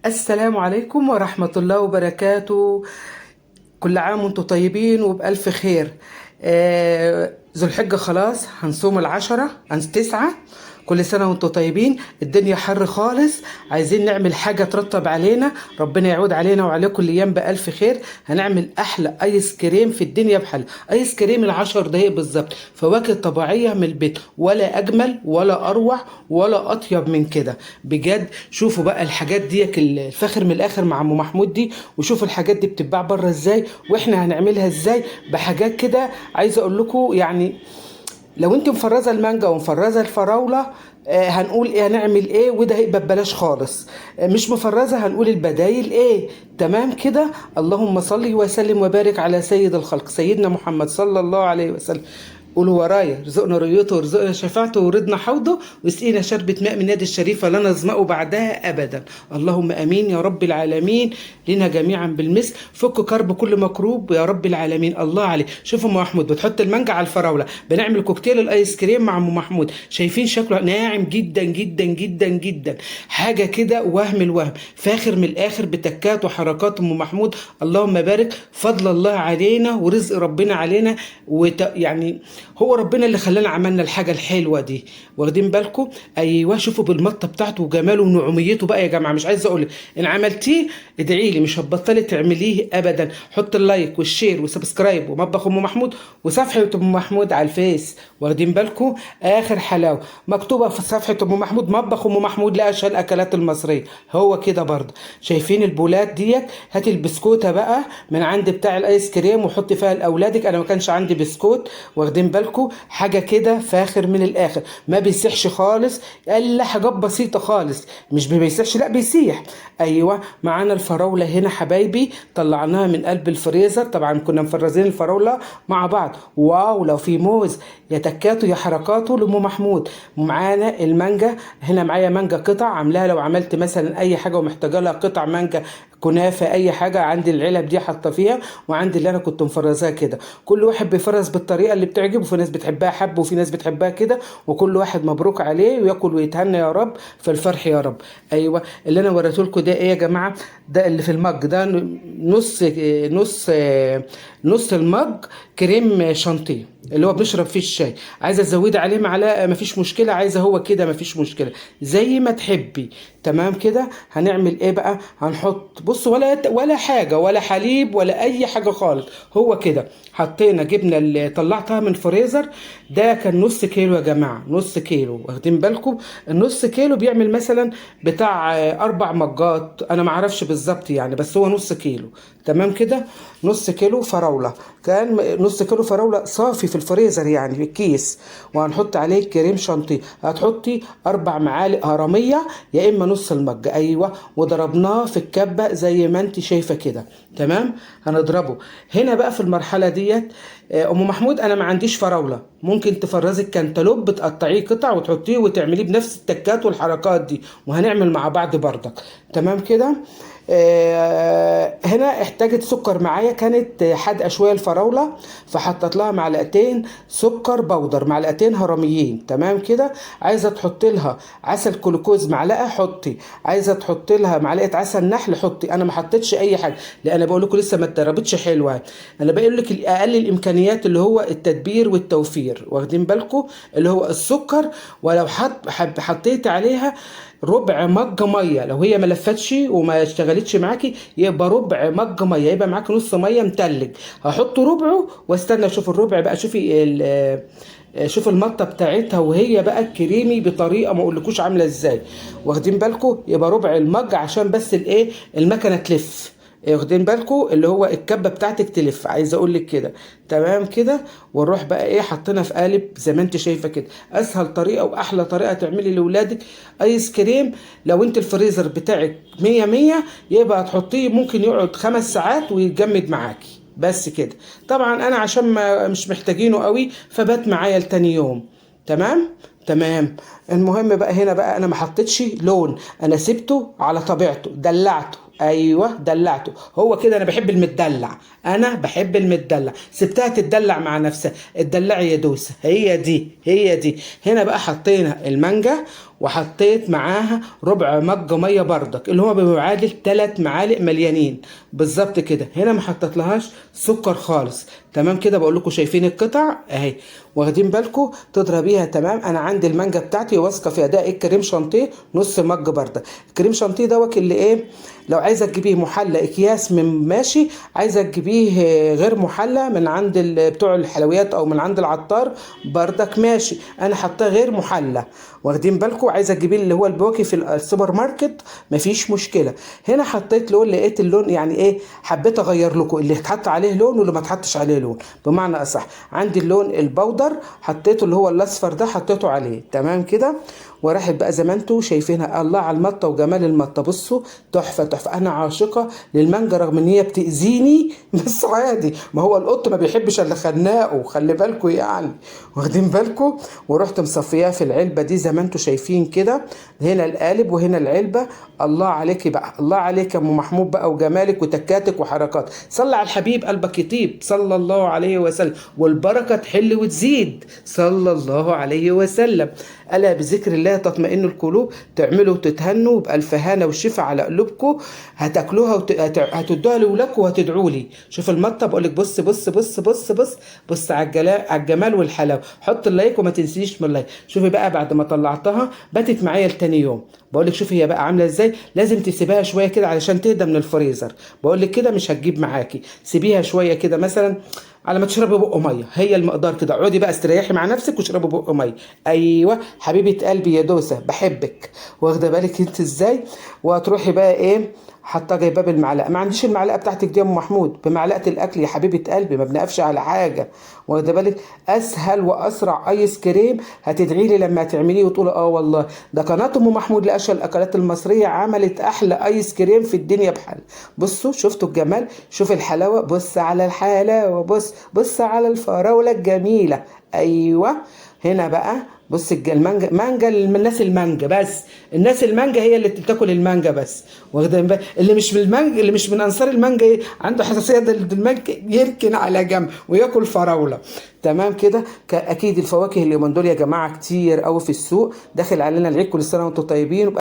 السلام عليكم ورحمة الله وبركاته. كل عام وانتم طيبين وبألف خير. ذو الحجة خلاص هنصوم العشرة تسعة. كل سنة وانتم طيبين. الدنيا حر خالص، عايزين نعمل حاجة ترطب علينا، ربنا يعود علينا وعليكم الأيام بألف خير. هنعمل أحلى آيس كريم في الدنيا بحل آيس كريم 10 دقايق بالظبط، فواكه طبيعية من البيت، ولا أجمل ولا أروع ولا أطيب من كده بجد. شوفوا بقى الحاجات دي الفاخر من الآخر مع أم محمود دي، وشوفوا الحاجات دي بتتباع بره ازاي واحنا هنعملها ازاي بحاجات كده. عايزه اقول لكم يعني لو انت مفرزه المانجا ومفرزه الفراوله، هنقول ايه هنعمل ايه، وده هيبقى ببلاش خالص. مش مفرزه هنقول البدايل ايه. تمام كده. اللهم صل وسلم وبارك على سيد الخلق سيدنا محمد صلى الله عليه وسلم. قولوا ورايا: رزقنا رؤيته ورزقنا شفاعته وردنا حوضه واسقينا شربة ماء من يد الشريفة لا نظمأ بعدها أبدا. اللهم أمين يا رب العالمين. لنا جميعا بالمثل. فك كرب كل مكروب يا رب العالمين. الله عليك. شوفوا ام محمود بتحط المانجا على الفراولة، بنعمل كوكتيل الايس كريم مع ام محمود. شايفين شكله ناعم جدا جدا جدا جدا، حاجة كده وهم الوهم، فاخر من الآخر بتكات وحركات ام محمود. اللهم بارك. فضل الله علينا ورزق ربنا علينا يعني هو ربنا اللي خلانا عملنا الحاجة الحلوة دي. واخدين بالكم؟ ايوه. شوفوا بالمطة بتاعته وجماله ونعوميته بقى يا جماعة، مش عايزة اقول ان عملتيه ادعي لي، مش هتبطلي تعمليه ابدا. حط اللايك والشير وسبسكرايب ومطبخ ام محمود وصفحة ام محمود على الفيس. واخدين بالكم؟ اخر حلاوة مكتوبة في صفحة ام محمود مطبخ ام محمود لاشهى الاكلات المصرية. هو كده برضه. شايفين البولات ديت؟ هاتي البسكوتة بقى من عند بتاع الايس كريم وحطي فيها لاولادك. انا ما كانش عندي بسكوت. واخدين بالكم؟ حاجه كده فاخر من الاخر، ما بيسيحش خالص الا حاجات بسيطه خالص. مش بيسيحش، لا بيسيح. ايوه. معانا الفراوله هنا حبايبي، طلعناها من قلب الفريزر. طبعا كنا مفرزين الفراوله مع بعض. واو لو في موز يا تكاته يا حركاته لام محمود. معانا المانجا هنا، معايا مانجا قطع عاملاها لو عملت مثلا اي حاجه ومحتاجه لها قطع مانجا كنافه اي حاجه. عندي العلب دي حاطه فيها، وعندي اللي انا كنت مفرزاها كده. كل واحد بيفرز بالطريقه اللي بتعجبه، في ناس بتحبها حب وفي ناس بتحبها كده، وكل واحد مبروك عليه وياكل ويتهنى يا رب في الفرح يا رب. ايوه. اللي انا وريته لكم ده ايه يا جماعه؟ ده اللي في المج ده نص نص نص المج كريم شانتيه اللي هو بنشرب فيه الشاي. عايزه تزودي عليه معلقه مفيش مشكله، عايزه هو كده مفيش مشكله، زي ما تحبي. تمام كده. هنعمل ايه بقى؟ هنحط بص ولا حاجه ولا حليب ولا اي حاجه خالص. هو كده. حطينا جبنه اللي طلعتها من الفريزر، ده كان نص كيلو يا جماعه، نص كيلو. واخدين بالكم؟ النص كيلو بيعمل مثلا بتاع 4 مجات، انا ما اعرفش بالظبط يعني، بس هو نص كيلو. تمام كده. نص كيلو فراوله، كان نص كيلو فراوله صافي في الفريزر يعني في الكيس. وهنحط عليه كريم شانتيه. هتحطي 4 معالق هرميه يا اما نص المج. ايوه. وضربناه في الكبه زي ما انت شايفه كده. تمام. هنضربه هنا بقى في المرحله ديت. ام محمود انا ما عنديش فراوله، ممكن تفرزي الكنتالوب بتقطعيه قطع وتحطيه وتعمليه بنفس التكات والحركات دي، وهنعمل مع بعض بردك. تمام كده. هنا احتاجت سكر معايا، كانت حادقه شويه الفراوله، فحطت لها معلقتين سكر بودر، معلقتين هرميين. تمام كده. عايزه تحط لها عسل كلوكوز معلقه حطي، عايزه تحط لها معلقه عسل نحل حطي. انا ما حطيتش اي حاجه لان انا بقول لكم لسه ما اتضربتش حلوه. انا بقول لك اقل الامكانيات اللي هو التدبير والتوفير. واخدين بالكم؟ اللي هو السكر. ولو حطيت عليها ربع مج ميه، لو هي ما لفتش وما اشتغلتش معاكي يبقى ربع مج ميه، يبقى معاكي نص ميه متلج. هحط ربعه واستنى اشوف الربع بقى. شوفي شوف المطه بتاعتها وهي بقى كريمي بطريقه ما اقولكوش عامله ازاي. واخدين بالكم؟ يبقى ربع المج عشان بس الايه المكنه تلف. واخدين بالكم؟ اللي هو الكبه بتاعتك تلف، عايزه اقول لك كده. تمام كده. ونروح بقى ايه حطينا في قالب زي ما انت شايفه كده. اسهل طريقه واحلى طريقه تعملي لاولادك ايس كريم. لو انت الفريزر بتاعك 100 100 يبقى هتحطيه ممكن يقعد 5 ساعات ويتجمد معاكي بس كده. طبعا انا عشان ما مش محتاجينه قوي فبات معايا لتاني يوم. تمام. تمام. المهم بقى هنا بقى انا ما حطيتش لون، انا سبته على طبيعته دلعته. ايوه دلعته. هو كده، انا بحب المدلع، انا بحب المدلع. سبتها تدلع مع نفسها. اتدلعي يا دوسه، هي دي هي دي. هنا بقى حطينا المانجا، وحطيت معاها ربع مج ميه بردك، اللي هو بيعادل 3 معالق مليانين بالظبط كده. هنا ما حطيتلهاش سكر خالص. تمام كده. بقول لكم شايفين القطع اهي، واخدين بالكم تضربيها. تمام. انا عندي المانجا بتاعتي واثقه فيها. ده الكريم شانتيه نص مج برده. الكريم شانتيه دوت اللي ايه، لو عايزه تجيبيه محلى اكياس من ماشي، عايزه تجيبيه غير محلى من عند بتوع الحلويات او من عند العطار بردك ماشي. انا حطاه غير محلى، واخدين بالكم. عايزه تجيبيه اللي هو البواكي في السوبر ماركت مفيش مشكله. هنا حطيت لون، لقيت اللون يعني ايه، حبيت اغير لكم اللي اتحط عليه لون واللي ما اتحطش عليه لون، بمعنى اصح. عندي اللون البودر حطيته اللي هو الاصفر ده، حطيته عليه. تمام كده. وراحت بقى زي ما انتم شايفينها. الله على المطه وجمال المطه، بصوا تحفه تحفه. انا عاشقه للمانجا رغم ان هي بتاذيني بس عادي، ما هو القط ما بيحبش الا خناقه، خلي بالكم يعني، واخدين بالكم. ورحت مصفياها في العلبه دي زي ما انتم شايفين كده. هنا القالب وهنا العلبه. الله عليكي بقى، الله عليك يا ام محمود بقى، وجمالك وتكاتك وحركات. صلى على الحبيب قلبك يطيب صلى الله عليه وسلم، والبركه تحل وتزيد صلى الله عليه وسلم. الا بذكر الله تطمئن القلوب. تعملوا وتتهنوا بألف هنا والشفا على قلوبكم. هتاكلوها هتدوها لاولادكم وهتدعوا لي. شوف المطه، بقول لك بص بص بص بص بص بص على الجمال والحلاوه. حط اللايك وما تنسيش من اللايك. شوفي بقى بعد ما طلعتها باتت معايا لتاني يوم. بقول لك شوفي هي بقى عامله ازاي. لازم تسيبيها شويه كده علشان تهدى من الفريزر. بقول لك كده مش هتجيب معاكي. سيبيها شويه كده مثلا على ما تشربي بق ميه، هي المقدار كده. اقعدي بقى استريحي مع نفسك واشربي بق ميه. ايوه حبيبه قلبي يا دوسه بحبك، واخده بالك انت ازاي. وهتروحي بقى ايه، حاطه جايباه بالمعلقه. ما عنديش المعلقه بتاعتك دي يا ام محمود، بمعلقه الاكل يا حبيبه قلبي، ما بنقفش على حاجه، واخده بالك. اسهل واسرع ايس كريم. هتدعي لي لما تعمليه وتقولي اه والله ده قناه ام محمود لاشهر الاكلات المصريه عملت احلى ايس كريم في الدنيا بحال. بصوا شفتوا الجمال، شوف الحلاوه، بص على الحلاوه، بص بص على الفراوله الجميله. ايوه. هنا بقى بص المانجا، مانجا الناس المانجا بس، الناس المانجا هي اللي بتاكل المانجا بس، واخدين بالك. اللي مش من المانجا، اللي مش من انصار المانجا ايه، عنده حساسيه ضد المانجا يركن على جنب وياكل فراوله. تمام كده. اكيد الفواكه اليومين دول يا جماعه كتير قوي في السوق. داخل علينا العيد، كل سنه وانتم طيبين.